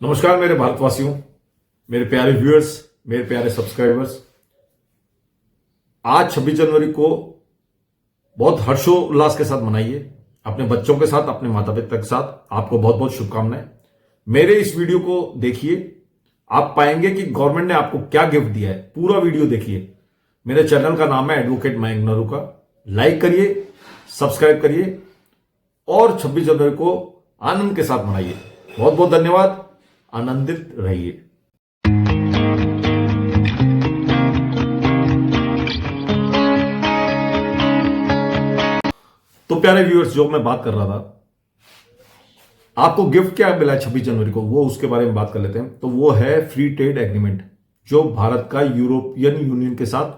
नमस्कार मेरे भारतवासियों, मेरे प्यारे व्यूअर्स, मेरे प्यारे सब्सक्राइबर्स। आज 26 जनवरी को बहुत हर्षोल्लास के साथ मनाइए, अपने बच्चों के साथ, अपने माता पिता के साथ। आपको बहुत बहुत शुभकामनाएं। मेरे इस वीडियो को देखिए, आप पाएंगे कि गवर्नमेंट ने आपको क्या गिफ्ट दिया है। पूरा वीडियो देखिए। मेरे चैनल का नाम है एडवोकेट मयंक नरूका। लाइक करिए, सब्सक्राइब करिए और 26 जनवरी को आनंद के साथ मनाइए। बहुत बहुत धन्यवाद। आनंदित रहिए। तो प्यारे व्यूअर्स, जो मैं बात कर रहा था, आपको गिफ्ट क्या मिला है 26 जनवरी को, वो उसके बारे में बात कर लेते हैं। तो वो है फ्री ट्रेड एग्रीमेंट, जो भारत का यूरोपियन यूनियन के साथ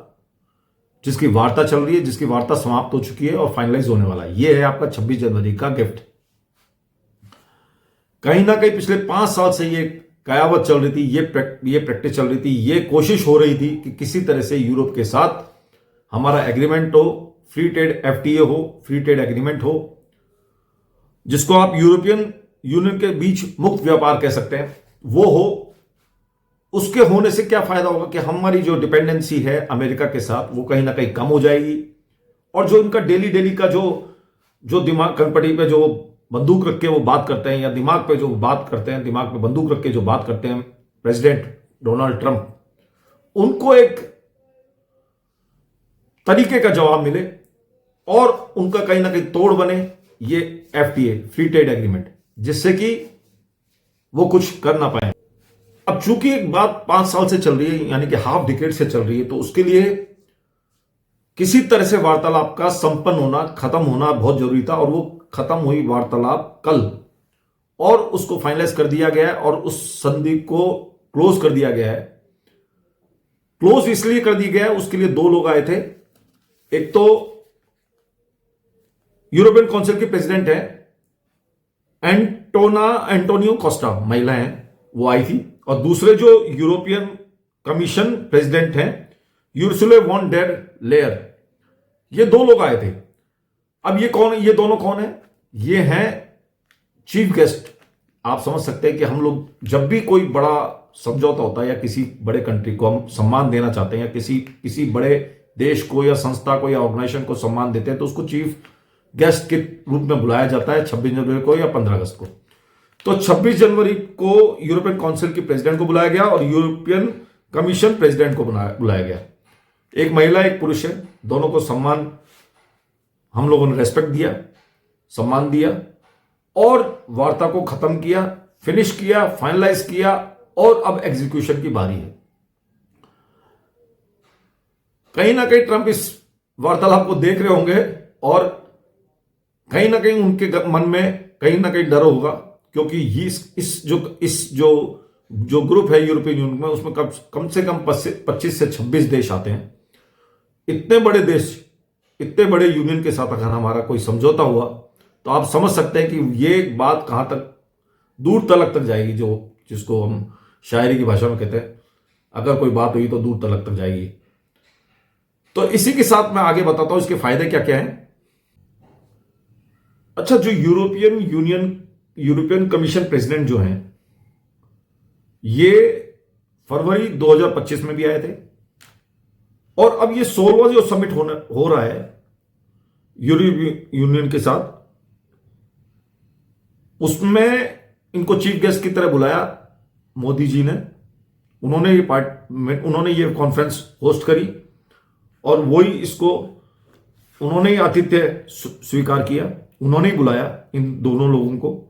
जिसकी वार्ता चल रही है, जिसकी वार्ता समाप्त हो चुकी है और फाइनलाइज होने वाला है। ये है आपका 26 जनवरी का गिफ्ट। कहीं ना कहीं पिछले 5 साल से ये कयावत चल रही थी, ये प्रैक्टिस चल रही थी, ये कोशिश हो रही थी कि किसी तरह से यूरोप के साथ हमारा एग्रीमेंट हो, फ्री ट्रेड एफटीए हो, फ्री ट्रेड एग्रीमेंट हो, जिसको आप यूरोपियन यूनियन के बीच मुक्त व्यापार कह सकते हैं, वो हो। उसके होने से क्या फायदा होगा कि हमारी जो डिपेंडेंसी है अमेरिका के साथ, वो कहीं ना कहीं कम हो जाएगी। और जो इनका डेली डेली का जो दिमाग कनपटी पे जो बंदूक रख के वो बात करते हैं, या दिमाग पे जो बात करते हैं, दिमाग पे बंदूक रख के जो बात करते हैं प्रेसिडेंट डोनाल्ड ट्रंप, उनको एक तरीके का जवाब मिले और उनका कहीं ना कहीं तोड़ बने ये एफटीए, फ्री ट्रेड एग्रीमेंट, जिससे कि वो कुछ कर ना पाए। अब चूंकि एक बात 5 साल से चल रही है, यानी कि हाफ डिकेड से चल रही है, तो उसके लिए किसी तरह से वार्तालाप का संपन्न होना, खत्म होना बहुत जरूरी था। और वो खत्म हुई वार्तालाप कल, और उसको फाइनलाइज कर दिया गया है और उस संधि को क्लोज कर दिया गया है। क्लोज इसलिए कर दिया गया है, उसके लिए 2 लोग आए थे। एक तो यूरोपियन काउंसिल के प्रेसिडेंट है एंटोनियो कोस्टा, महिला हैं, वो आई थी। और दूसरे जो यूरोपियन कमीशन प्रेसिडेंट हैं, यूर्सुले वॉन डेर लेयर, ये 2 लोग आए थे। अब ये दोनों कौन है? ये हैं चीफ गेस्ट। आप समझ सकते हैं कि हम लोग जब भी कोई बड़ा समझौता होता है या किसी बड़े कंट्री को हम सम्मान देना चाहते हैं, या किसी बड़े देश को या संस्था को या ऑर्गेनाइजेशन को सम्मान देते हैं, तो उसको चीफ गेस्ट के रूप में बुलाया जाता है 26 जनवरी को या 15 अगस्त को। तो 26 जनवरी को यूरोपियन काउंसिल के प्रेसिडेंट को बुलाया गया और यूरोपियन कमीशन प्रेसिडेंट को बुलाया गया। एक महिला, एक पुरुष है, दोनों को सम्मान, हम लोगों ने रेस्पेक्ट दिया, सम्मान दिया और वार्ता को खत्म किया, फिनिश किया, फाइनलाइज किया। और अब एग्जीक्यूशन की बारी है। कहीं ना कहीं ट्रंप इस वार्तालाप को देख रहे होंगे और कहीं ना कहीं उनके मन में कहीं ना कहीं डर होगा, क्योंकि इस जो ग्रुप है यूरोपियन यूनियन में, उसमें कम से कम 25 से 26 देश आते हैं। इतने बड़े देश, इतने बड़े यूनियन के साथ अगर हमारा कोई समझौता हुआ, तो आप समझ सकते हैं कि ये बात कहां तक, दूर तलक तक जाएगी, जिसको हम शायरी की भाषा में कहते हैं, अगर कोई बात हुई तो दूर तलक तक जाएगी। तो इसी के साथ मैं आगे बताता हूं इसके फायदे क्या क्या हैं। अच्छा, जो यूरोपियन कमीशन प्रेसिडेंट जो हैं, ये फरवरी 2025 में भी आए थे। और अब ये 16वां जो समिट हो रहा है यूरोपियन यूनियन के साथ, उसमें इनको चीफ गेस्ट की तरह बुलाया मोदी जी ने। उन्होंने ये कॉन्फ्रेंस होस्ट करी और उन्होंने ही आतिथ्य स्वीकार किया, उन्होंने ही बुलाया इन दोनों लोगों को।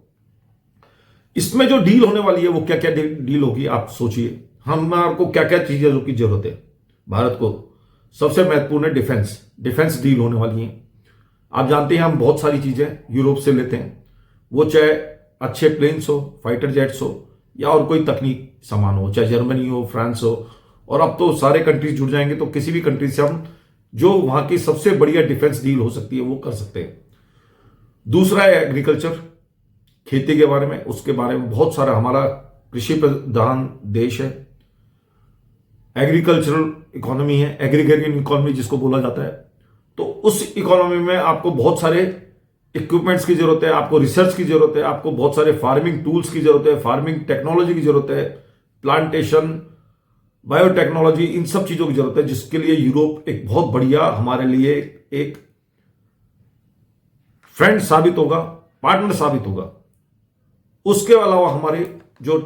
इसमें जो डील होने वाली है, वो क्या क्या डील होगी, आप सोचिए। हमारे को क्या क्या चीजें की जरूरत है भारत को। सबसे महत्वपूर्ण है डिफेंस डील होने वाली है। आप जानते हैं हम बहुत सारी चीजें यूरोप से लेते हैं, वो चाहे अच्छे प्लेन्स हो, फाइटर जेट्स हो, या और कोई तकनीक सामान हो, चाहे जर्मनी हो, फ्रांस हो। और अब तो सारे कंट्रीज जुड़ जाएंगे, तो किसी भी कंट्री से हम जो वहां की सबसे बढ़िया डिफेंस डील हो सकती है वो कर सकते हैं। दूसरा है एग्रीकल्चर, खेती के बारे में। उसके बारे में बहुत सारा, हमारा कृषि प्रधान देश है, एग्रीकल्चरल इकोनॉमी है, एग्रीगेरियन इकोनॉमी जिसको बोला जाता है। तो उस इकोनॉमी में आपको बहुत सारे इक्विपमेंट्स की जरूरत है, आपको रिसर्च की जरूरत है, आपको बहुत सारे फार्मिंग टूल्स की जरूरत है, फार्मिंग टेक्नोलॉजी की जरूरत है, प्लांटेशन, बायोटेक्नोलॉजी, इन सब चीजों की जरूरत है, जिसके लिए यूरोप एक बहुत बढ़िया हमारे लिए एक फ्रेंड साबित होगा, पार्टनर साबित होगा। उसके अलावा हमारे जो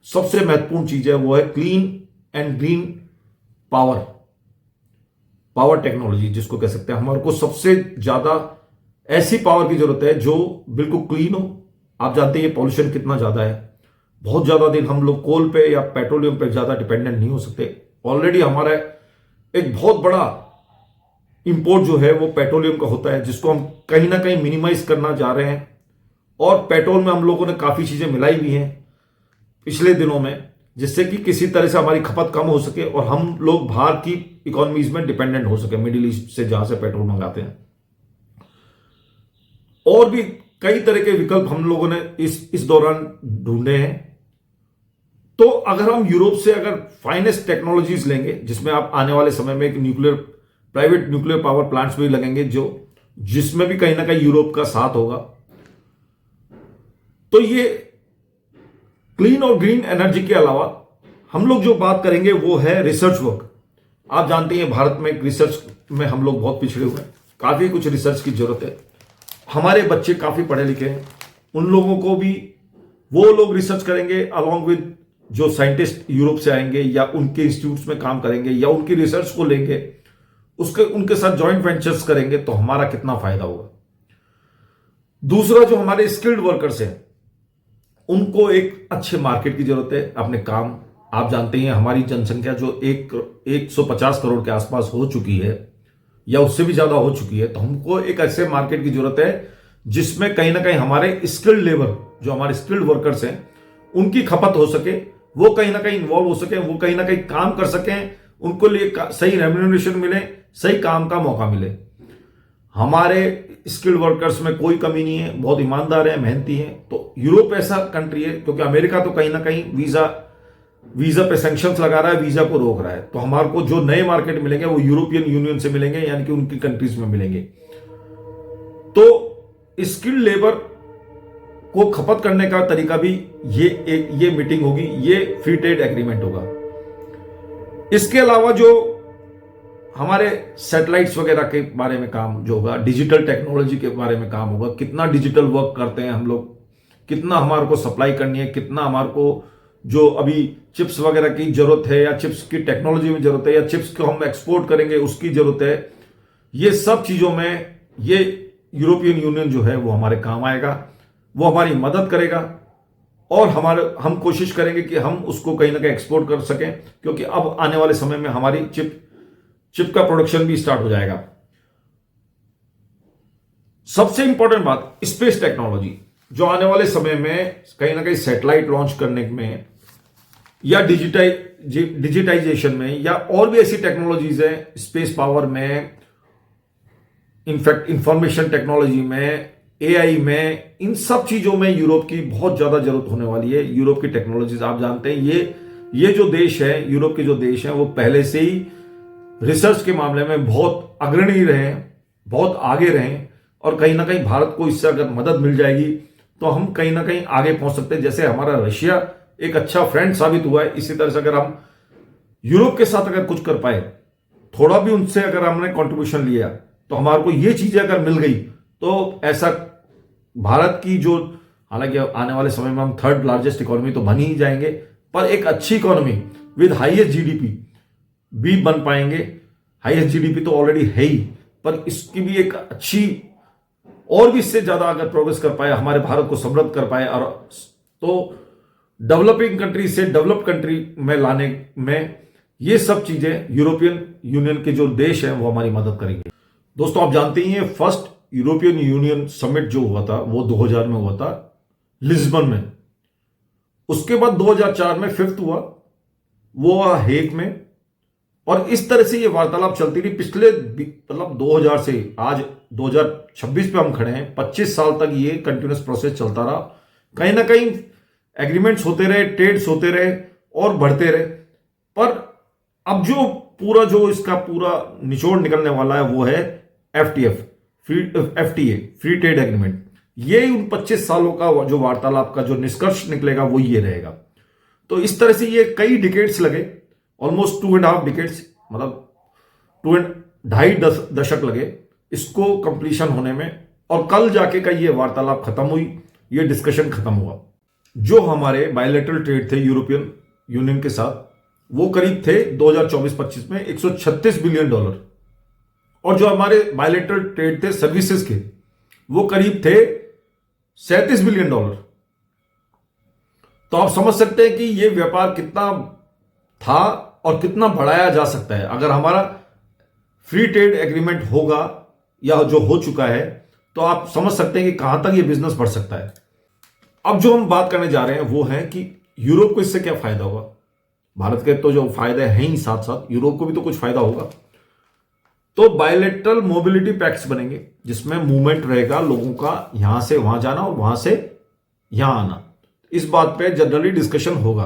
सबसे महत्वपूर्ण चीज है वो है clean and green power, power technology जिसको कह सकते हैं। हमारे को सबसे ज्यादा ऐसी पावर की जरूरत है जो बिल्कुल क्लीन हो। आप जानते हैं ये पॉल्यूशन कितना ज्यादा है, बहुत ज्यादा दिन हम लोग कोल पे या पेट्रोलियम पे ज्यादा डिपेंडेंट नहीं हो सकते। ऑलरेडी हमारा एक बहुत बड़ा इंपोर्ट जो है वो पेट्रोलियम का होता है, जिसको हम कहीं ना कहीं मिनिमाइज करना जा रहे हैं। और पेट्रोल में हम लोगों ने काफी चीजें मिलाई भी हैं पिछले दिनों में, जिससे कि किसी तरह से हमारी खपत कम हो सके और हम लोग बाहर की इकोनॉमीज में डिपेंडेंट हो सके, मिडिल ईस्ट से जहां से पेट्रोल मंगाते हैं। और भी कई तरह के विकल्प हम लोगों ने इस दौरान ढूंढे हैं। तो अगर हम यूरोप से अगर फाइनेस्ट टेक्नोलॉजीज लेंगे, जिसमें आप आने वाले समय में एक प्राइवेट न्यूक्लियर पावर प्लांट्स भी लगेंगे, जिसमें भी कहीं ना कहीं यूरोप का साथ होगा, तो ये क्लीन और ग्रीन एनर्जी के अलावा हम लोग जो बात करेंगे वो है रिसर्च वर्क। आप जानते हैं भारत में रिसर्च में हम लोग बहुत पिछड़े हुए हैं, काफी कुछ रिसर्च की जरूरत है। हमारे बच्चे काफी पढ़े लिखे हैं, उन लोगों को भी वो लोग रिसर्च करेंगे अलॉन्ग विद जो साइंटिस्ट यूरोप से आएंगे या उनके इंस्टीट्यूट्स में काम करेंगे या उनकी रिसर्च को लेंगे, उनके साथ जॉइंट वेंचर्स करेंगे, तो हमारा कितना फायदा होगा। दूसरा, जो हमारे स्किल्ड वर्कर्स हैं उनको एक अच्छे मार्केट की जरूरत है अपने काम। आप जानते हैं हमारी जनसंख्या जो 150 करोड़ के आसपास हो चुकी है या उससे भी ज्यादा हो चुकी है, तो हमको एक ऐसे मार्केट की जरूरत है जिसमें कहीं ना कहीं हमारे स्किल्ड लेबर, जो हमारे स्किल्ड वर्कर्स हैं, उनकी खपत हो सके, वो कहीं ना कहीं इन्वॉल्व हो सके, वो कहीं ना कहीं काम कर सकें, उनको लिए सही रेम्यूनरेशन मिले, सही काम का मौका मिले। हमारे स्किल्ड वर्कर्स में कोई कमी नहीं है, बहुत ईमानदार है, मेहनती हैं। तो यूरोप ऐसा कंट्री है, क्योंकि अमेरिका तो कहीं ना कहीं वीजा पे सैंक्शंस लगा रहा है, वीजा को रोक रहा है, तो हमारे को जो नए मार्केट मिलेंगे वो यूरोपियन यूनियन से मिलेंगे, यानी कि उनकी कंट्रीज में मिलेंगे। तो स्किल्ड लेबर को खपत करने का तरीका भी ये मीटिंग होगी, ये फ्री ट्रेड एग्रीमेंट होगा। इसके अलावा जो हमारे सैटेलाइट्स वगैरह के बारे में काम जो होगा, डिजिटल टेक्नोलॉजी के बारे में काम होगा, कितना डिजिटल वर्क करते हैं हम लोग, कितना हमारे को सप्लाई करनी है, कितना हमारे को जो अभी चिप्स वगैरह की जरूरत है या चिप्स की टेक्नोलॉजी में जरूरत है या चिप्स को हम एक्सपोर्ट करेंगे उसकी जरूरत है, ये सब चीजों में ये यूरोपियन यूनियन जो है वो हमारे काम आएगा, वो हमारी मदद करेगा और हम कोशिश करेंगे कि हम उसको कहीं ना कहीं एक्सपोर्ट कर सकें, क्योंकि अब आने वाले समय में हमारी चिप का प्रोडक्शन भी स्टार्ट हो जाएगा। सबसे इंपॉर्टेंट बात, स्पेस टेक्नोलॉजी, जो आने वाले समय में कहीं ना कहीं सैटेलाइट लॉन्च करने में या डिजिटाइजेशन में या और भी ऐसी टेक्नोलॉजीज है, स्पेस पावर में, इनफैक्ट इंफॉर्मेशन टेक्नोलॉजी में, एआई में, इन सब चीजों में यूरोप की बहुत ज्यादा जरूरत होने वाली है। यूरोप की टेक्नोलॉजीज आप जानते हैं, ये जो देश है, यूरोप के जो देश हैं, वो पहले से ही रिसर्च के मामले में बहुत अग्रणी रहे हैं, बहुत आगे रहे हैं, और कहीं ना कहीं भारत को इससे अगर मदद मिल जाएगी तो हम कहीं ना कहीं आगे पहुंच सकते हैं। जैसे हमारा रशिया एक अच्छा फ्रेंड साबित हुआ है, इसी तरह से अगर हम यूरोप के साथ अगर कुछ कर पाए, थोड़ा भी उनसे अगर हमने कंट्रीब्यूशन लिया, तो हमारे को ये चीजें अगर मिल गई, तो ऐसा भारत की जो, हालांकि आने वाले समय में हम 3rd लार्जेस्ट इकोनॉमी तो बन ही जाएंगे, पर एक अच्छी इकोनॉमी विद हाईएस्ट जीडीपी भी बन पाएंगे। हाईएस्ट जीडीपी तो ऑलरेडी है ही, पर इसकी भी एक अच्छी, और भी इससे ज्यादा अगर प्रोग्रेस कर पाए, हमारे भारत को समृद्ध कर पाए, और तो डेवलपिंग कंट्री से डेवलप कंट्री में लाने में ये सब चीजें यूरोपियन यूनियन के जो देश हैं वो हमारी मदद करेंगे। दोस्तों, आप जानते ही हैं, फर्स्ट यूरोपियन यूनियन समिट जो हुआ था वो 2000 में हुआ था लिस्बन में। उसके बाद 2004 में 5th हुआ, वो हुआ हेग में, और इस तरह से ये वार्तालाप चलती रही पिछले, मतलब 2000 से आज 2026 पे हम खड़े हैं, 25 साल तक ये कंटिन्यूस प्रोसेस चलता रहा। कहीं ना कहीं एग्रीमेंट्स होते रहे, ट्रेड्स होते रहे और बढ़ते रहे, पर अब जो इसका पूरा निचोड़ निकलने वाला है वो है FTA, FTA, free trade agreement. ये उन 25 सालों का जो वार्तालाप का जो निष्कर्ष निकलेगा वो ये रहेगा। तो इस तरह से ये कई डिकेड्स लगे, ऑलमोस्ट 2.5 डिकेड्स, मतलब 2.5 दशक लगे इसको कंप्लीशन होने में। और कल जाके का ये वार्तालाप खत्म हुई, ये डिस्कशन खत्म हुआ। जो हमारे बायलैटरल ट्रेड थे यूरोपियन यूनियन के साथ, वो करीब थे 2024-25 में $136 बिलियन, और जो हमारे बायलैटरल ट्रेड थे सर्विसेज के, वो करीब थे $37 बिलियन। तो आप समझ सकते हैं कि ये व्यापार कितना था और कितना बढ़ाया जा सकता है अगर हमारा फ्री ट्रेड एग्रीमेंट होगा या जो हो चुका है। तो आप समझ सकते हैं कि कहां तक ये बिजनेस बढ़ सकता है। अब जो हम बात करने जा रहे हैं वो है कि यूरोप को इससे क्या फायदा होगा। भारत के तो जो फायदे हैं ही, साथ साथ यूरोप को भी तो कुछ फायदा होगा। तो बायलैटरल मोबिलिटी पैक्ट्स बनेंगे जिसमें मूवमेंट रहेगा लोगों का, यहां से वहां जाना और वहां से यहां आना। इस बात पे जनरली डिस्कशन होगा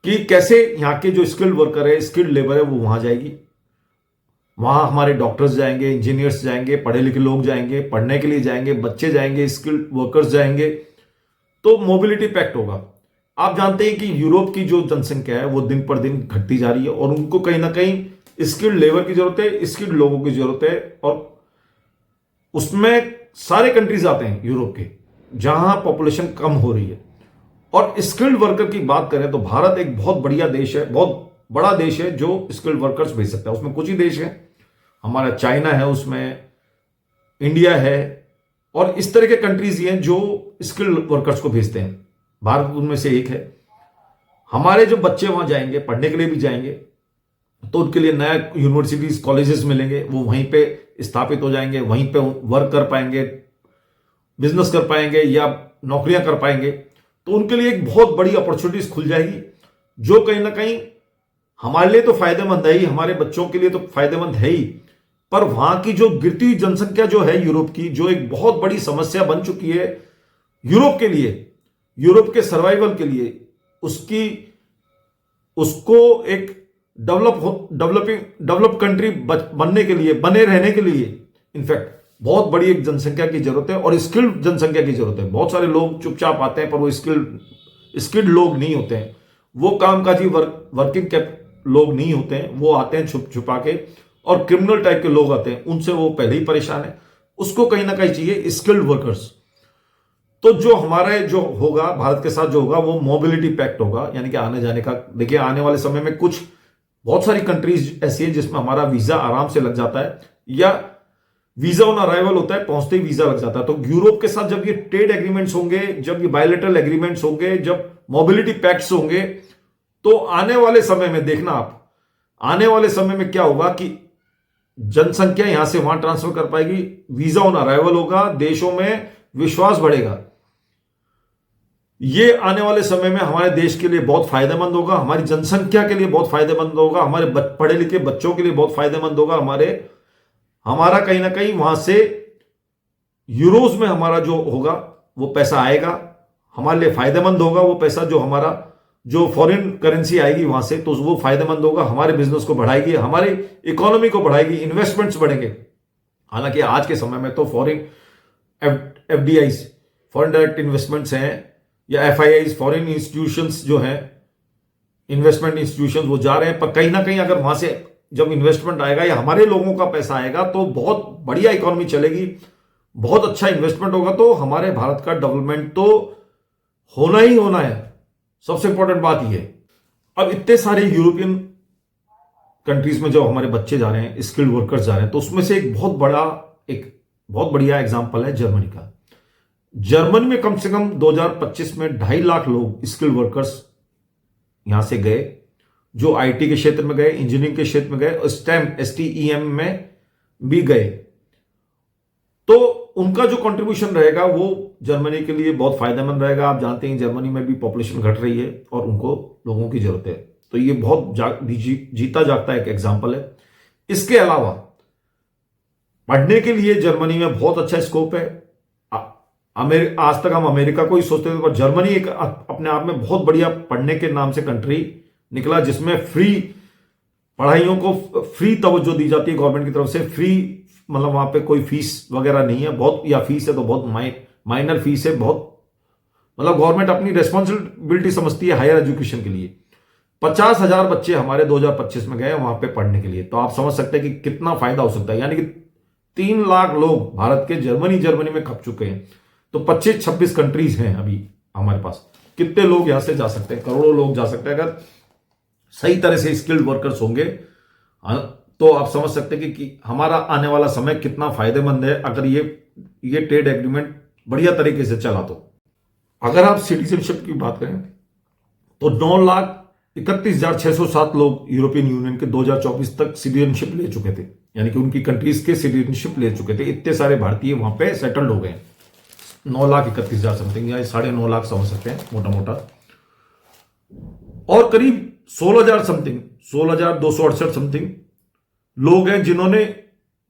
कि कैसे यहां के जो स्किल्ड वर्कर है, स्किल्ड लेबर है, वो वहां जाएगी। वहां हमारे डॉक्टर्स जाएंगे, इंजीनियर्स जाएंगे, पढ़े लिखे लोग जाएंगे, पढ़ने के लिए जाएंगे, बच्चे जाएंगे, स्किल्ड वर्कर्स जाएंगे। तो मोबिलिटी पैक्ट होगा। आप जानते हैं कि यूरोप की जो जनसंख्या है वो दिन पर दिन घटती जा रही है और उनको कहीं ना कहीं स्किल्ड लेबर की जरूरत है, स्किल्ड लोगों की जरूरत है। और उसमें सारे कंट्रीज आते हैं यूरोप के जहां पॉपुलेशन कम हो रही है। और स्किल्ड वर्कर की बात करें तो भारत एक बहुत बढ़िया देश है, बहुत बड़ा देश है जो स्किल्ड वर्कर्स भेज सकता है। उसमें कुछ ही देश हैं, हमारा चाइना है, उसमें इंडिया है, और इस तरह के कंट्रीज हैं जो स्किल्ड वर्कर्स को भेजते हैं। भारत उनमें से एक है। हमारे जो बच्चे वहां जाएंगे, पढ़ने के लिए भी जाएंगे, तो उनके लिए नया यूनिवर्सिटीज, कॉलेजेस मिलेंगे, वो वहीं पे स्थापित हो जाएंगे, वहीं पे वर्क कर पाएंगे, बिजनेस कर पाएंगे या नौकरियां कर पाएंगे। तो उनके लिए एक बहुत बड़ी अपॉर्चुनिटीज खुल जाएगी जो कहीं ना कहीं हमारे लिए तो फायदेमंद है ही, हमारे बच्चों के लिए तो फायदेमंद है ही, पर वहां की जो गिरती हुई जनसंख्या जो है यूरोप की, जो एक बहुत बड़ी समस्या बन चुकी है यूरोप के लिए, यूरोप के सर्वाइवल के लिए, उसको एक डेवलप कंट्री बनने के लिए, बने रहने के लिए इनफैक्ट बहुत बड़ी एक जनसंख्या की जरूरत है और स्किल्ड जनसंख्या की जरूरत है। बहुत सारे लोग चुपचाप आते हैं पर वो स्किल्ड लोग नहीं होते हैं, वो कामकाजी वर्किंग लोग नहीं होते हैं, वो आते हैं छुप छुपा के, और क्रिमिनल टाइप के लोग आते हैं, उनसे वो पहले ही परेशान है। उसको कहीं ना कहीं चाहिए स्किल्ड वर्कर्स। तो जो हमारे जो होगा भारत के साथ जो होगा वो मोबिलिटी पैक्ट होगा, यानी कि आने जाने का। देखिए आने वाले समय में कुछ बहुत सारी कंट्रीज ऐसी है जिसमें हमारा वीजा आराम से लग जाता है, या वीजा ऑन अराइवल होता है, पहुंचते ही वीजा लग जाता है। तो यूरोप के साथ जब ये ट्रेड एग्रीमेंट्स होंगे, जब ये बायलैटरल एग्रीमेंट्स होंगे, जब मोबिलिटी पैक्ट्स होंगे, तो आने वाले समय में देखना आप, आने वाले समय में क्या होगा कि जनसंख्या यहां से वहां ट्रांसफर कर पाएगी, वीजा ऑन अराइवल होगा, देशों में विश्वास बढ़ेगा। ये आने वाले समय में हमारे देश के लिए बहुत फायदेमंद होगा, हमारी जनसंख्या के लिए बहुत फायदेमंद होगा, हमारे पढ़े लिखे बच्चों के लिए बहुत फायदेमंद होगा। हमारा कहीं ना कहीं वहां से यूरोज में हमारा जो होगा वो पैसा आएगा, हमारे लिए फायदेमंद होगा। वो पैसा जो हमारा जो फॉरेन करेंसी आएगी वहां से, तो वो फायदेमंद होगा, हमारे बिजनेस को बढ़ाएगी, हमारी इकोनॉमी को बढ़ाएगी, इन्वेस्टमेंट्स बढ़ेंगे। हालांकि आज के समय में तो foreign FDIs, foreign direct investments हैं, या FIIs, फॉरेन इंस्टीट्यूशंस जो हैं, इन्वेस्टमेंट इंस्टीट्यूशंस, वो जा रहे हैं। पर कहीं ना कहीं अगर वहां से जब इन्वेस्टमेंट आएगा या हमारे लोगों का पैसा आएगा तो बहुत बढ़िया इकोनॉमी चलेगी, बहुत अच्छा इन्वेस्टमेंट होगा। तो हमारे भारत का डेवलपमेंट तो होना ही होना है, सबसे इंपॉर्टेंट बात यह है। अब इतने सारे यूरोपियन कंट्रीज में जब हमारे बच्चे जा रहे हैं, स्किल्ड वर्कर्स जा रहे हैं, तो उसमें से एक बहुत बढ़िया एग्जांपल है जर्मनी का। जर्मनी में कम से कम 2025 में 2.5 लाख लोग स्किल्ड वर्कर्स यहां से गए, जो IT के क्षेत्र में गए, इंजीनियरिंग के क्षेत्र में गए, STEM में भी गए। तो उनका जो कंट्रीब्यूशन रहेगा वो जर्मनी के लिए बहुत फायदेमंद रहेगा। आप जानते हैं जर्मनी में भी पॉपुलेशन घट रही है और उनको लोगों की जरूरत है। तो ये बहुत जीता जागता एक एग्जाम्पल है। इसके अलावा पढ़ने के लिए जर्मनी में बहुत अच्छा स्कोप है। आज तक हम अमेरिका को ही सोचते थे, पर जर्मनी एक अपने आप में बहुत बढ़िया पढ़ने के नाम से कंट्री निकला, जिसमें फ्री पढ़ाइयों को फ्री तवज्जो दी जाती है गवर्नमेंट की तरफ से, फ्री मतलब वहां पे कोई फीस वगैरह नहीं है बहुत, या फीस है तो बहुत माइनर फीस है बहुत, मतलब गवर्नमेंट अपनी रेस्पॉन्सिबिलिटी समझती है हायर एजुकेशन के लिए। 50,000 बच्चे हमारे 2025 में गए वहां पे पढ़ने के लिए, तो आप समझ सकते हैं कि कितना फायदा हो सकता है। यानी कि 3 लाख लोग भारत के जर्मनी में खप चुके हैं। तो 25-26 कंट्रीज हैं अभी हमारे पास, कितने लोग यहां से जा सकते हैं, करोड़ों लोग जा सकते हैं अगर सही तरह से स्किल्ड वर्कर्स होंगे। तो आप समझ सकते हैं कि हमारा आने वाला समय कितना फायदेमंद है अगर ये ट्रेड एग्रीमेंट बढ़िया तरीके से चला। तो अगर आप सिटीजनशिप की बात करें तो 9,31,607 लोग यूरोपियन यूनियन के 2024 तक सिटीजनशिप ले चुके थे, यानी कि उनकी कंट्रीज के सिटीजनशिप ले चुके थे। इतने सारे भारतीय वहां पे सेटल्ड हो गए, 9,31,000 समथिंग, या 9.5 लाख समझ सकते हैं मोटा मोटा। और करीब 16,000 समथिंग, 16,268 समथिंग लोग हैं जिन्होंने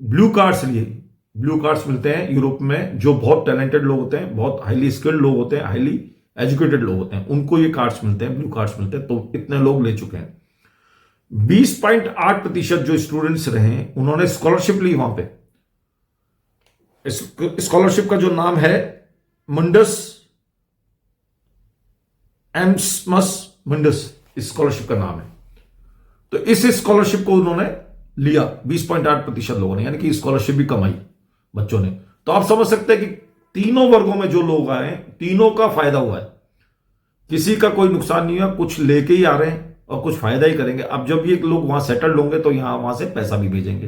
ब्लू कार्ड्स लिए। ब्लू कार्ड्स मिलते हैं यूरोप में, जो बहुत टैलेंटेड लोग होते हैं, बहुत हाईली स्किल्ड लोग होते हैं, हाईली एजुकेटेड लोग होते हैं, उनको ये कार्ड्स मिलते हैं, ब्लू कार्ड्स मिलते हैं। तो इतने लोग ले चुके हैं। 20.8% जो स्टूडेंट्स रहे उन्होंने स्कॉलरशिप ली वहां पे। स्कॉलरशिप का जो नाम है मुंडस एम्समस मुंडस, स्कॉलरशिप का नाम है। तो इस स्कॉलरशिप को उन्होंने लिया 20.8% लोगों ने, यानी कि स्कॉलरशिप भी कमाई बच्चों ने। तो आप समझ सकते हैं कि तीनों वर्गों में जो लोग आए तीनों का फायदा हुआ है, किसी का कोई नुकसान नहीं हुआ। कुछ लेके ही आ रहे हैं और कुछ फायदा ही करेंगे। अब जब ये लोग वहां सेटल्ड होंगे तो यहां वहां से पैसा भी भेजेंगे।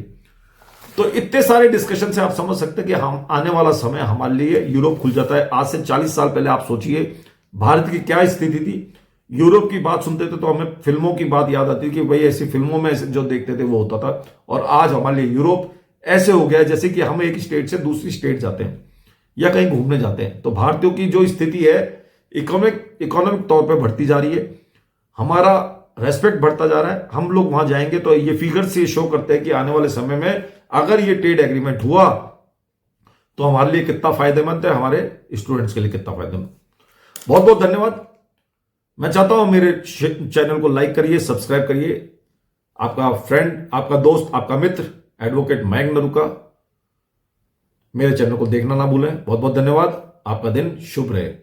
तो इतने सारे डिस्कशन से आप समझ सकते हैं कि हम आने वाला समय हमारे लिए यूरोप खुल जाता है। आज से 40 साल पहले आप सोचिए भारत की क्या स्थिति थी। यूरोप की बात सुनते थे तो हमें फिल्मों की बात याद आती कि भाई ऐसी फिल्मों में जो देखते थे वो होता था। और आज हमारे लिए यूरोप ऐसे हो गया है जैसे कि हम एक स्टेट से दूसरी स्टेट जाते हैं या कहीं घूमने जाते हैं। तो भारतीयों की जो स्थिति है इकोनॉमिक तौर पे बढ़ती जा रही है, हमारा रेस्पेक्ट बढ़ता जा रहा है। हम लोग वहां जाएंगे तो ये फिगर्स ये शो करते हैं कि आने वाले समय में अगर ये ट्रेड एग्रीमेंट हुआ तो हमारे लिए कितना फायदेमंद है, हमारे स्टूडेंट्स के लिए कितना फायदेमंद। बहुत बहुत धन्यवाद। मैं चाहता हूं मेरे चैनल को लाइक करिए, सब्सक्राइब करिए। आपका फ्रेंड, आपका दोस्त, आपका मित्र एडवोकेट मयंक नरूका, मेरे चैनल को देखना ना भूलें। बहुत बहुत धन्यवाद। आपका दिन शुभ रहे।